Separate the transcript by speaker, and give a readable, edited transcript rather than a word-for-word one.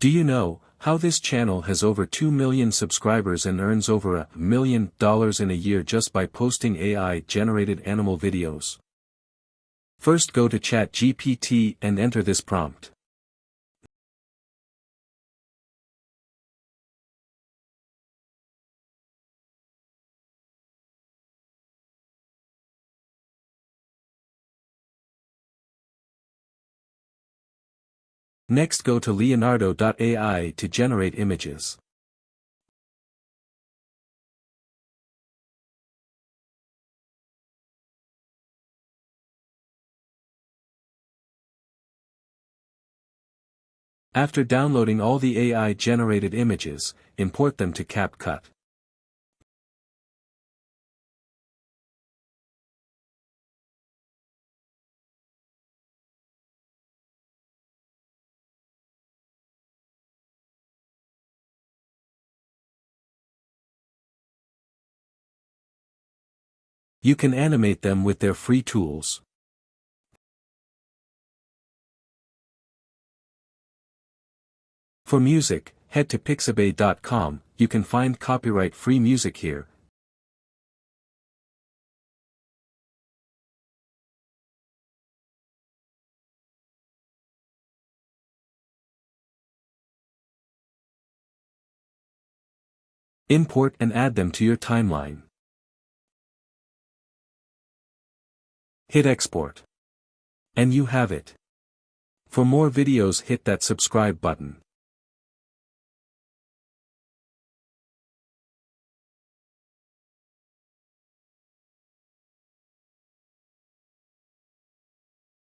Speaker 1: Do you know how this channel has over 2 million subscribers and earns over $1 million in a year just by posting AI-generated animal videos? First, go to ChatGPT and enter this prompt. Next, go to Leonardo.ai to generate images. After downloading all the AI-generated images, import them to CapCut. You can animate them with their free tools. For music, head to pixabay.com, you can find copyright-free music here. Import and add them to your timeline. Hit export. And you have it. For more videos, hit that subscribe button.